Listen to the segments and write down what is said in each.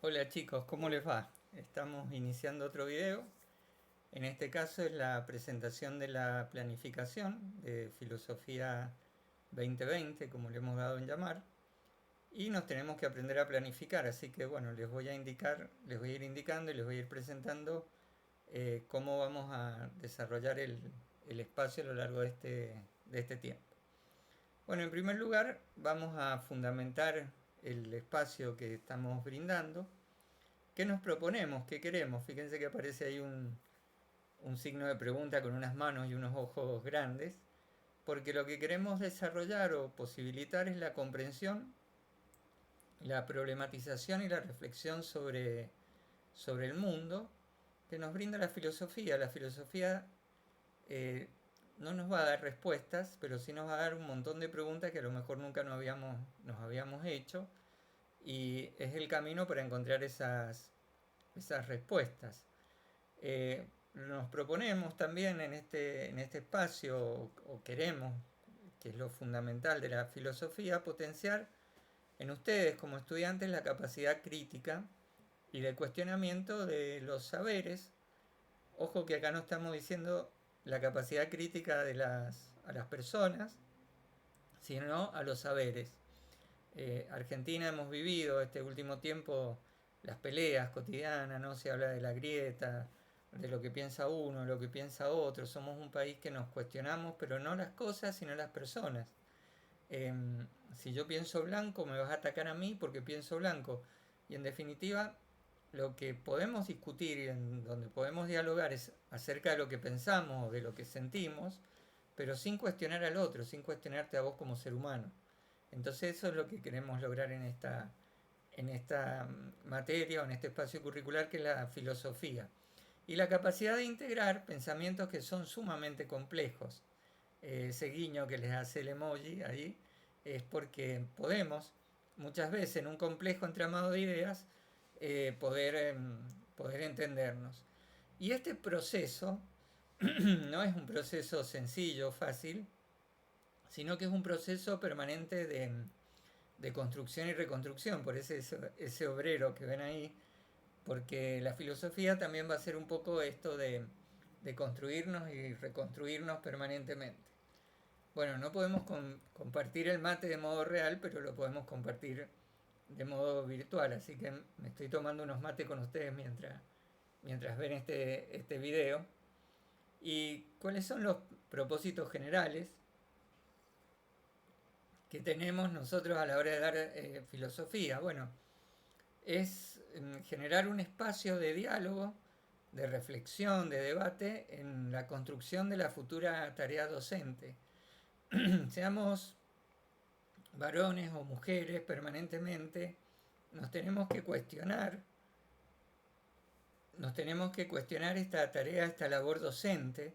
Hola chicos, ¿cómo les va? Estamos iniciando otro video. En este caso es la presentación de la planificación de Filosofía 2020, como le hemos dado en llamar. Y nos tenemos que aprender a planificar, así que bueno, les voy a indicar, les voy a ir indicando y les voy a ir presentando cómo vamos a desarrollar el espacio a lo largo de este tiempo. Bueno, en primer lugar vamos a fundamentar el espacio que estamos brindando. ¿Qué nos proponemos? ¿Qué queremos? Fíjense que aparece ahí un signo de pregunta con unas manos y unos ojos grandes, porque lo que queremos desarrollar o posibilitar es la comprensión, la problematización y la reflexión sobre el mundo que nos brinda la filosofía. La filosofía eh, no nos va a dar respuestas, pero sí nos va a dar un montón de preguntas que a lo mejor nunca nos habíamos hecho, y es el camino para encontrar esas respuestas. Nos proponemos también en este espacio, o queremos, que es lo fundamental de la filosofía, potenciar en ustedes como estudiantes la capacidad crítica y de cuestionamiento de los saberes. Ojo que acá no estamos diciendo la capacidad crítica a las personas, sino a los saberes. Argentina hemos vivido este último tiempo las peleas cotidianas, ¿no? Se habla de la grieta, de lo que piensa uno, de lo que piensa otro. Somos un país que nos cuestionamos, pero no las cosas, sino las personas. Eh, si yo pienso blanco, me vas a atacar a mí porque pienso blanco. Y en definitiva, lo que podemos discutir y en donde podemos dialogar es acerca de lo que pensamos o de lo que sentimos, pero sin cuestionar al otro, sin cuestionarte a vos como ser humano. Entonces eso es lo que queremos lograr en esta materia o en este espacio curricular, que es la filosofía. Y la capacidad de integrar pensamientos que son sumamente complejos. Ese guiño que les hace el emoji ahí es porque podemos muchas veces en un complejo entramado de ideas poder entendernos. Y este proceso no es un proceso sencillo, fácil, sino que es un proceso permanente de construcción y reconstrucción, por ese obrero que ven ahí, porque la filosofía también va a ser un poco esto de construirnos y reconstruirnos permanentemente. Bueno, no podemos compartir el mate de modo real, pero lo podemos compartir de modo virtual, así que me estoy tomando unos mates con ustedes mientras ven este video. ¿Y cuáles son los propósitos generales que tenemos nosotros a la hora de dar filosofía? Bueno, es generar un espacio de diálogo, de reflexión, de debate en la construcción de la futura tarea docente. Seamos varones o mujeres, permanentemente nos tenemos que cuestionar esta tarea, esta labor docente,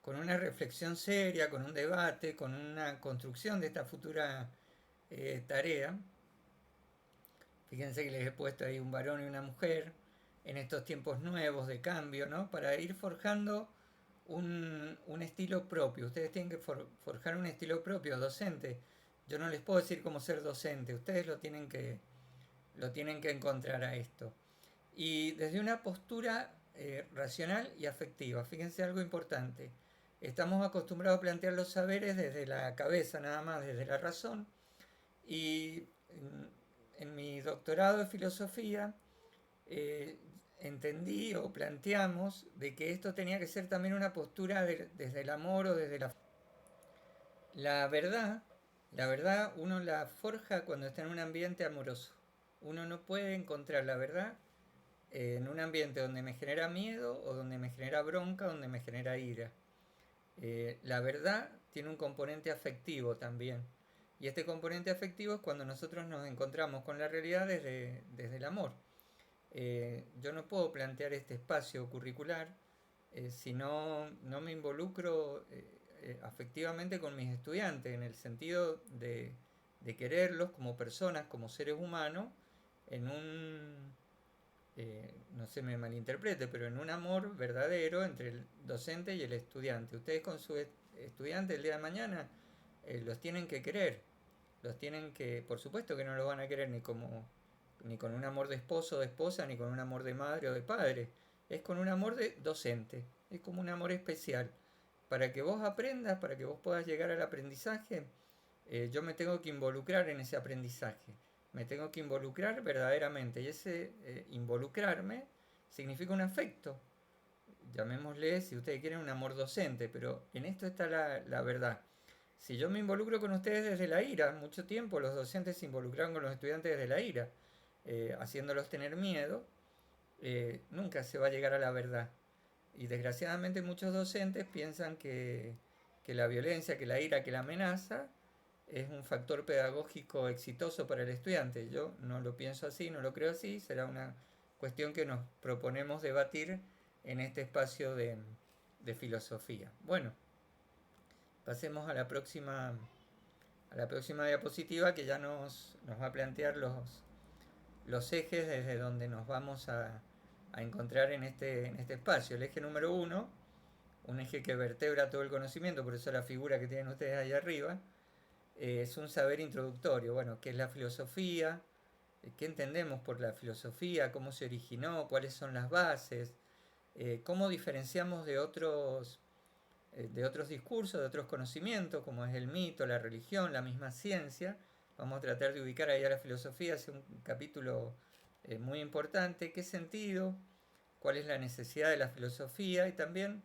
con una reflexión seria, con un debate, con una construcción de esta futura tarea. Fíjense que les he puesto ahí un varón y una mujer en estos tiempos nuevos de cambio, ¿no? Para ir forjando un estilo propio. Ustedes tienen que forjar un estilo propio docente. Yo no les puedo decir cómo ser docente, ustedes lo tienen que encontrar a esto. Y desde una postura racional y afectiva. Fíjense algo importante. Estamos acostumbrados a plantear los saberes desde la cabeza, nada más, desde la razón. Y en mi doctorado de filosofía eh, entendí o planteamos de que esto tenía que ser también una postura desde el amor o desde la verdad. La verdad uno la forja cuando está en un ambiente amoroso. Uno no puede encontrar la verdad en un ambiente donde me genera miedo o donde me genera bronca, donde me genera ira. La verdad tiene un componente afectivo también. Y este componente afectivo es cuando nosotros nos encontramos con la realidad desde el amor. Yo no puedo plantear este espacio curricular si no me involucro afectivamente con mis estudiantes, en el sentido de quererlos como personas, como seres humanos, en no se me malinterprete, pero en un amor verdadero entre el docente y el estudiante. Ustedes con su estudiante el día de mañana los tienen que querer, por supuesto que no los van a querer ni como ni con un amor de esposo o de esposa, ni con un amor de madre o de padre. Es con un amor de docente. Es como un amor especial. Para que vos aprendas, para que vos puedas llegar al aprendizaje, yo me tengo que involucrar en ese aprendizaje. Me tengo que involucrar verdaderamente. Y ese involucrarme significa un afecto. Llamémosle, si ustedes quieren, un amor docente. Pero en esto está la verdad. Si yo me involucro con ustedes desde la ira, mucho tiempo los docentes se involucraron con los estudiantes desde la ira, haciéndolos tener miedo, nunca se va a llegar a la verdad. Y desgraciadamente muchos docentes piensan que la violencia, que la ira, que la amenaza es un factor pedagógico exitoso para el estudiante. Yo no lo pienso así, no lo creo así, será una cuestión que nos proponemos debatir en este espacio de filosofía. Bueno, pasemos a la próxima diapositiva, que ya nos va a plantear los ejes desde donde nos vamos a encontrar en este espacio. El eje número 1, un eje que vertebra todo el conocimiento, por eso la figura que tienen ustedes ahí arriba, es un saber introductorio. Bueno, ¿qué es la filosofía? ¿Qué entendemos por la filosofía? ¿Cómo se originó? ¿Cuáles son las bases? ¿Cómo diferenciamos de otros discursos, de otros conocimientos, como es el mito, la religión, la misma ciencia? Vamos a tratar de ubicar ahí a la filosofía, es un capítulo muy importante. ¿Qué sentido? ¿Cuál es la necesidad de la filosofía? Y también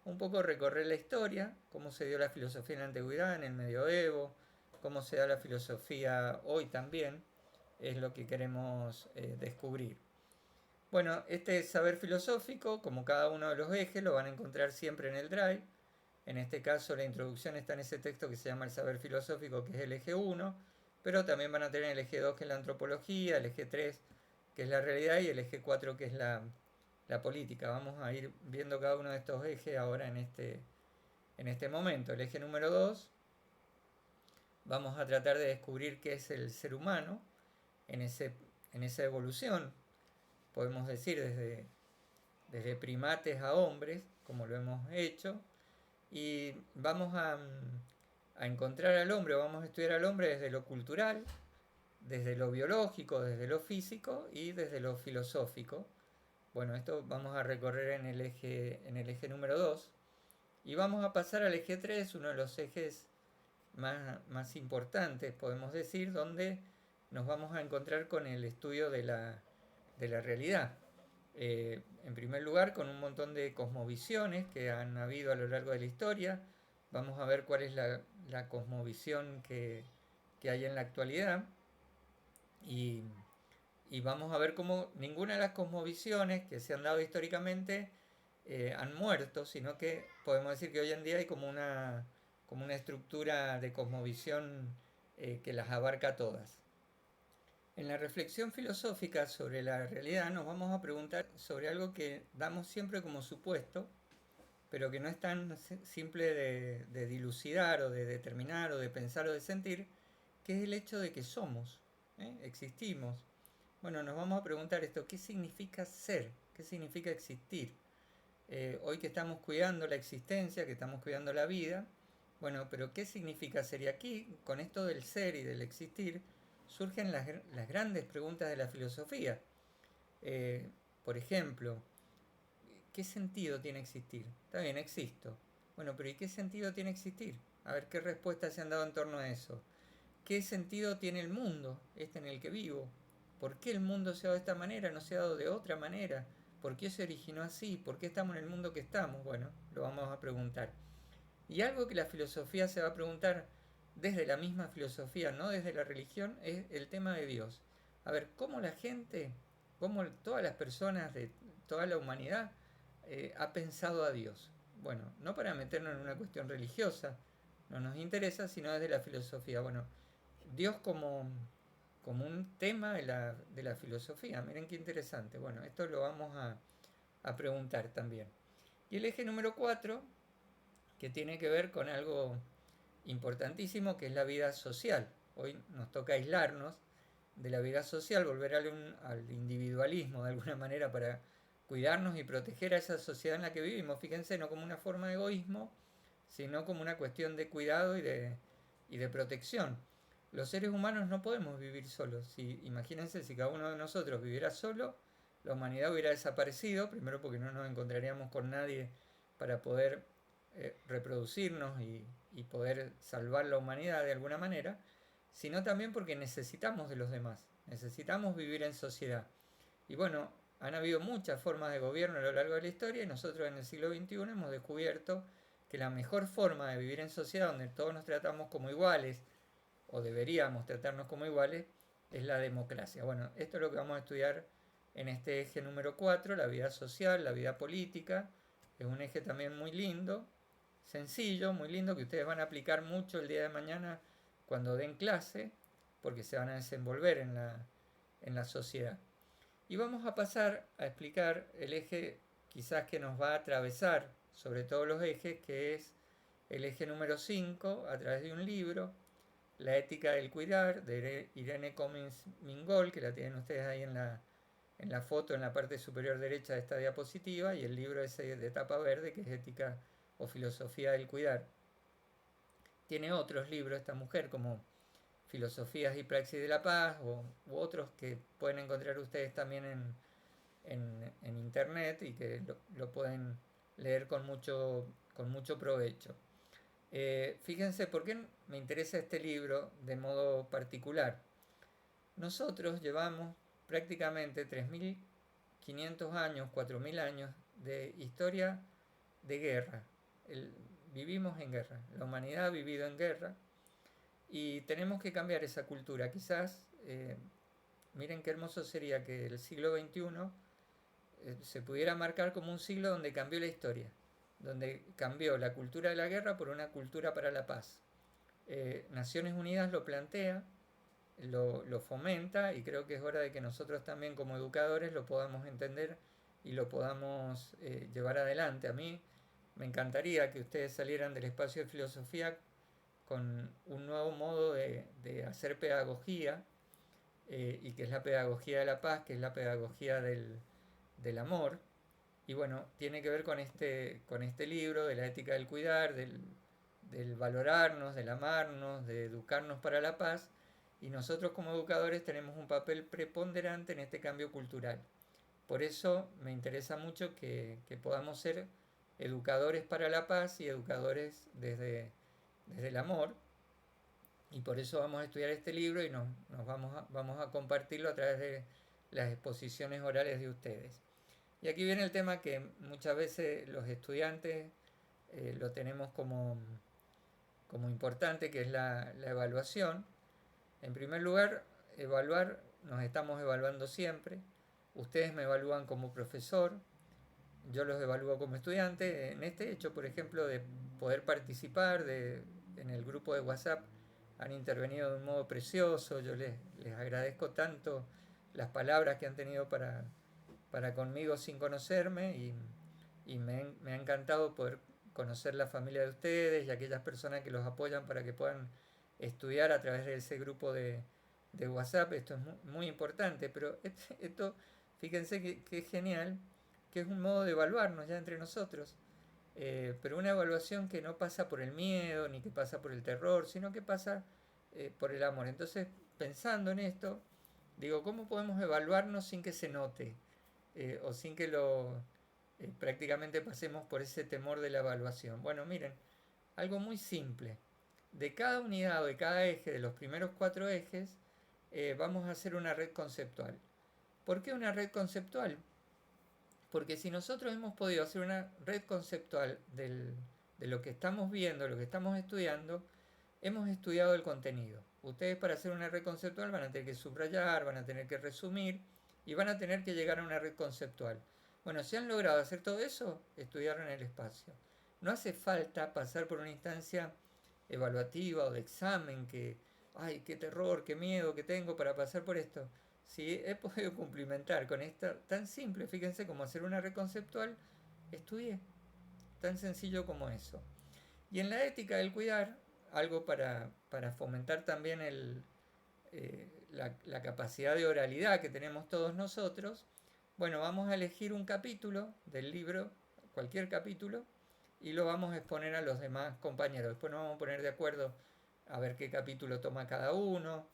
un poco recorrer la historia, cómo se dio la filosofía en la antigüedad, en el medioevo, cómo se da la filosofía hoy también, es lo que queremos descubrir. Bueno, este saber filosófico, como cada uno de los ejes, lo van a encontrar siempre en el Drive. En este caso la introducción está en ese texto que se llama el saber filosófico, que es el eje 1, pero también van a tener el eje 2, que es la antropología, el eje 3, que es la realidad, y el eje 4, que es la política. Vamos a ir viendo cada uno de estos ejes ahora en este momento. El eje número 2, vamos a tratar de descubrir qué es el ser humano en esa evolución, podemos decir, desde primates a hombres, como lo hemos hecho, y vamos a encontrar al hombre, vamos a estudiar al hombre desde lo cultural, desde lo biológico, desde lo físico y desde lo filosófico. Bueno, esto vamos a recorrer en el eje número 2, y vamos a pasar al eje 3, uno de los ejes más importantes, podemos decir, donde nos vamos a encontrar con el estudio de la realidad. En primer lugar, con un montón de cosmovisiones que han habido a lo largo de la historia. Vamos a ver cuál es la cosmovisión que hay en la actualidad, y vamos a ver cómo ninguna de las cosmovisiones que se han dado históricamente han muerto, sino que podemos decir que hoy en día hay como una estructura de cosmovisión que las abarca todas. En la reflexión filosófica sobre la realidad nos vamos a preguntar sobre algo que damos siempre como supuesto, pero que no es tan simple de dilucidar o de determinar o de pensar o de sentir, que es el hecho de que somos, existimos. Bueno, nos vamos a preguntar esto: ¿qué significa ser? ¿Qué significa existir? Hoy que estamos cuidando la existencia, que estamos cuidando la vida, bueno, pero ¿qué significa ser? Y aquí, con esto del ser y del existir, surgen las grandes preguntas de la filosofía. Por ejemplo, ¿qué sentido tiene existir? Está bien, existo. Bueno, pero ¿y qué sentido tiene existir? A ver, ¿qué respuestas se han dado en torno a eso? ¿Qué sentido tiene el mundo, este en el que vivo? ¿Por qué el mundo se ha dado de esta manera, no se ha dado de otra manera? ¿Por qué se originó así? ¿Por qué estamos en el mundo que estamos? Bueno, lo vamos a preguntar. Y algo que la filosofía se va a preguntar desde la misma filosofía, no desde la religión, es el tema de Dios. A ver, ¿cómo la gente, cómo todas las personas de toda la humanidad ha pensado a Dios? Bueno, no para meternos en una cuestión religiosa, no nos interesa, sino desde la filosofía. Bueno, Dios como un tema de la filosofía. Miren qué interesante. Bueno, esto lo vamos a preguntar también. Y el eje número 4, que tiene que ver con algo importantísimo, que es la vida social. Hoy nos toca aislarnos de la vida social, volver al individualismo de alguna manera para cuidarnos y proteger a esa sociedad en la que vivimos. Fíjense, no como una forma de egoísmo, sino como una cuestión de cuidado y de protección. los seres humanos no podemos vivir solos. Imagínense si cada uno de nosotros viviera solo, la humanidad hubiera desaparecido, primero porque no nos encontraríamos con nadie para poder reproducirnos y poder salvar la humanidad de alguna manera, sino también porque necesitamos de los demás, necesitamos vivir en sociedad. Y bueno, han habido muchas formas de gobierno a lo largo de la historia y nosotros en el siglo XXI hemos descubierto que la mejor forma de vivir en sociedad, donde todos nos tratamos como iguales, o deberíamos tratarnos como iguales, es la democracia. Bueno, esto es lo que vamos a estudiar en este eje número 4, la vida social, la vida política. Es un eje también muy lindo, sencillo, muy lindo, que ustedes van a aplicar mucho el día de mañana cuando den clase, porque se van a desenvolver en la sociedad. Y vamos a pasar a explicar el eje quizás que nos va a atravesar sobre todos los ejes, que es el eje número 5, a través de un libro, La ética del cuidar, de Irene Cummins Mingol, que la tienen ustedes ahí en la foto, en la parte superior derecha de esta diapositiva, y el libro ese de tapa verde, que es Ética o Filosofía del Cuidar. Tiene otros libros esta mujer, como Filosofías y Praxis de la Paz, u otros que pueden encontrar ustedes también en internet y que lo pueden leer con mucho provecho. Fíjense por qué me interesa este libro de modo particular. Nosotros llevamos prácticamente 3.500 años, 4.000 años de historia de guerra. Vivimos en guerra, la humanidad ha vivido en guerra y tenemos que cambiar esa cultura. Quizás, miren qué hermoso sería que el siglo XXI se pudiera marcar como un siglo donde cambió la historia, donde cambió la cultura de la guerra por una cultura para la paz. Naciones Unidas lo plantea, lo fomenta y creo que es hora de que nosotros también como educadores lo podamos entender y lo podamos llevar adelante. A mí me encantaría que ustedes salieran del espacio de filosofía con un nuevo modo de hacer pedagogía y que es la pedagogía de la paz, que es la pedagogía del amor. Y bueno, tiene que ver con este libro de la ética del cuidar, del valorarnos, del amarnos, de educarnos para la paz. Y nosotros como educadores tenemos un papel preponderante en este cambio cultural. Por eso me interesa mucho que podamos ser educadores para la paz y educadores desde el amor. Y por eso vamos a estudiar este libro y nos vamos a compartirlo a través de las exposiciones orales de ustedes. Y aquí viene el tema que muchas veces los estudiantes lo tenemos como importante, que es la evaluación. En primer lugar, evaluar, nos estamos evaluando siempre. Ustedes me evalúan como profesor, yo los evalúo como estudiante. En este hecho, por ejemplo, de poder participar en el grupo de WhatsApp, han intervenido de un modo precioso. Yo les agradezco tanto las palabras que han tenido para conmigo sin conocerme y me ha encantado poder conocer la familia de ustedes y aquellas personas que los apoyan para que puedan estudiar a través de ese grupo de WhatsApp. Esto es muy importante, pero esto fíjense que es genial, que es un modo de evaluarnos ya entre nosotros, pero una evaluación que no pasa por el miedo ni que pasa por el terror, sino que pasa por el amor. Entonces, pensando en esto, digo, ¿cómo podemos evaluarnos sin que se note? O sin que prácticamente pasemos por ese temor de la evaluación. Bueno, miren, algo muy simple. De cada unidad o de cada eje, de los primeros 4 ejes, vamos a hacer una red conceptual. ¿Por qué una red conceptual? Porque si nosotros hemos podido hacer una red conceptual de lo que estamos viendo, lo que estamos estudiando, hemos estudiado el contenido. Ustedes para hacer una red conceptual van a tener que subrayar, van a tener que resumir y van a tener que llegar a una red conceptual. Bueno, si han logrado hacer todo eso, estudiaron el espacio. No hace falta pasar por una instancia evaluativa o de examen que, ay, qué terror, qué miedo que tengo para pasar por esto. Si he podido cumplimentar con esto tan simple, fíjense, como hacer una red conceptual, estudié. Tan sencillo como eso. Y en la ética del cuidar, algo para fomentar también la capacidad de oralidad que tenemos todos nosotros, bueno, vamos a elegir un capítulo del libro, cualquier capítulo, y lo vamos a exponer a los demás compañeros. Después nos vamos a poner de acuerdo a ver qué capítulo toma cada uno,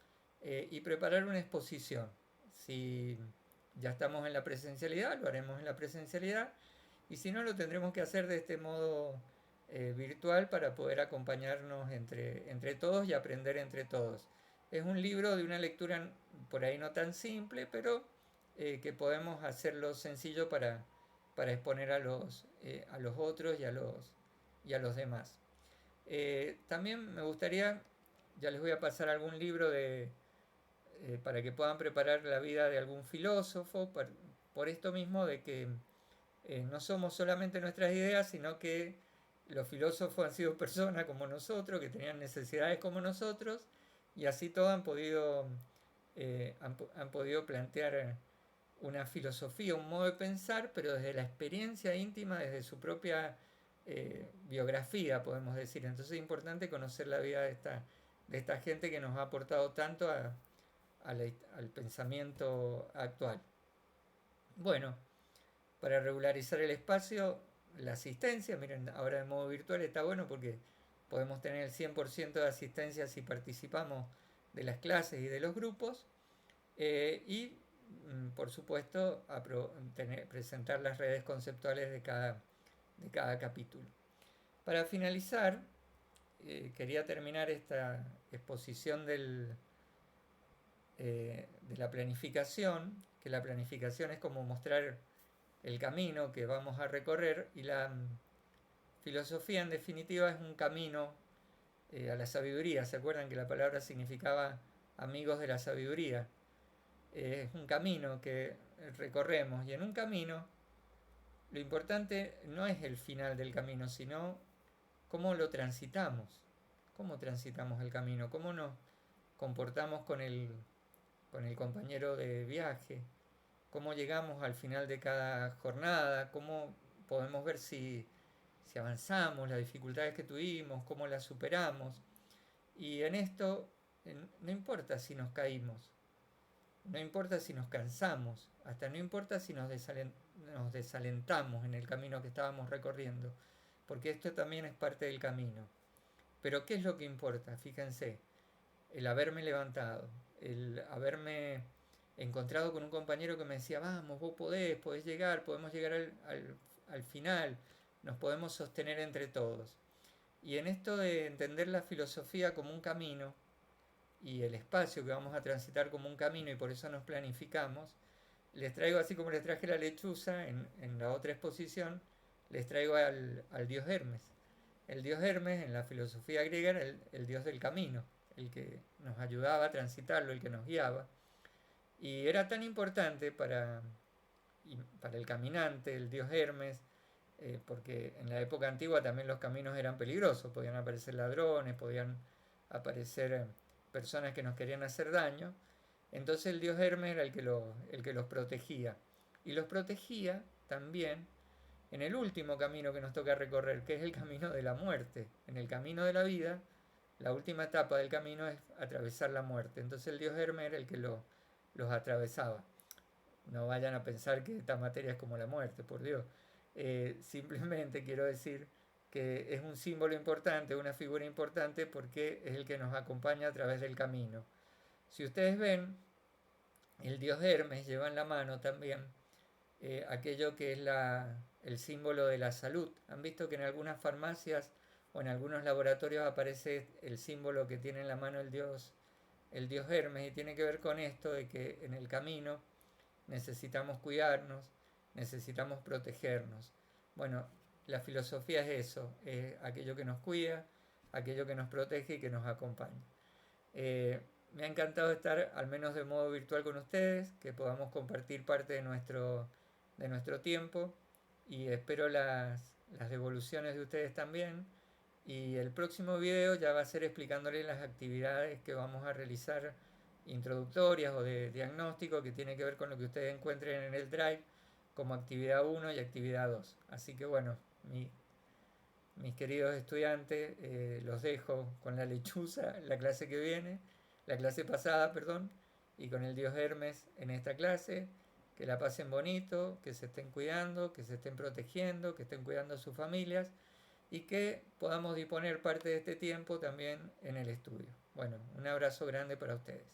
y preparar una exposición. Si ya estamos en la presencialidad, lo haremos en la presencialidad, y si no, lo tendremos que hacer de este modo virtual para poder acompañarnos entre todos y aprender entre todos. Es un libro de una lectura por ahí no tan simple, pero que podemos hacerlo sencillo para exponer a los otros y a los demás. También me gustaría, ya les voy a pasar algún libro para que puedan preparar la vida de algún filósofo, por esto mismo de que no somos solamente nuestras ideas, sino que los filósofos han sido personas como nosotros, que tenían necesidades como nosotros, y así todos han podido plantear una filosofía, un modo de pensar, pero desde la experiencia íntima, desde su propia biografía, podemos decir. Entonces es importante conocer la vida de esta gente que nos ha aportado tanto al pensamiento actual. Bueno, para regularizar el espacio, la asistencia, miren, ahora de modo virtual está bueno porque podemos tener el 100% de asistencia si participamos de las clases y de los grupos, y por supuesto presentar las redes conceptuales de cada capítulo. Para finalizar, quería terminar esta exposición de la planificación, que la planificación es como mostrar el camino que vamos a recorrer, y la filosofía en definitiva es un camino a la sabiduría. ¿Se acuerdan que la palabra significaba amigos de la sabiduría? Es un camino que recorremos, y en un camino lo importante no es el final del camino, sino cómo lo transitamos, cómo transitamos el camino, cómo nos comportamos con el compañero de viaje, cómo llegamos al final de cada jornada, cómo podemos ver si avanzamos, las dificultades que tuvimos, cómo las superamos. Y en esto no importa si nos caímos, no importa si nos cansamos, hasta no importa si nos desalentamos en el camino que estábamos recorriendo, porque esto también es parte del camino. Pero ¿qué es lo que importa? Fíjense, el haberme levantado, el haberme encontrado con un compañero que me decía, vamos, vos podés llegar, podemos llegar al final, nos podemos sostener entre todos. Y en esto de entender la filosofía como un camino, y el espacio que vamos a transitar como un camino, y por eso nos planificamos, les traigo, así como les traje la lechuza en la otra exposición, les traigo al dios Hermes. El dios Hermes en la filosofía griega era el dios del camino, el que nos ayudaba a transitarlo, el que nos guiaba. Y era tan importante para el caminante, el dios Hermes, porque en la época antigua también los caminos eran peligrosos, podían aparecer ladrones, podían aparecer personas que nos querían hacer daño. Entonces el dios Hermes era el que los protegía. Y los protegía también en el último camino que nos toca recorrer, que es el camino de la muerte. En el camino de la vida, la última etapa del camino es atravesar la muerte. Entonces el dios Hermes era el que los atravesaba. No vayan a pensar que esta materia es como la muerte, por Dios. Simplemente quiero decir que es un símbolo importante, una figura importante, porque es el que nos acompaña a través del camino. Si ustedes ven, el dios Hermes lleva en la mano también aquello que es el símbolo de la salud. Han visto que en algunas farmacias o en algunos laboratorios aparece el símbolo que tiene en la mano el dios Hermes, y tiene que ver con esto de que en el camino necesitamos cuidarnos, necesitamos protegernos. Bueno, la filosofía es eso, es aquello que nos cuida, aquello que nos protege y que nos acompaña. Me ha encantado estar al menos de modo virtual con ustedes, que podamos compartir parte de nuestro tiempo, y espero las devoluciones de ustedes también. Y el próximo video ya va a ser explicándoles las actividades que vamos a realizar, introductorias o de diagnóstico, que tiene que ver con lo que ustedes encuentren en el Drive como actividad 1 y actividad 2. Así que bueno, mis queridos estudiantes, los dejo con la lechuza, la clase que viene, la clase pasada, perdón, y con el dios Hermes en esta clase. Que la pasen bonito, que se estén cuidando, que se estén protegiendo, que estén cuidando a sus familias, y que podamos disponer parte de este tiempo también en el estudio. Bueno, un abrazo grande para ustedes.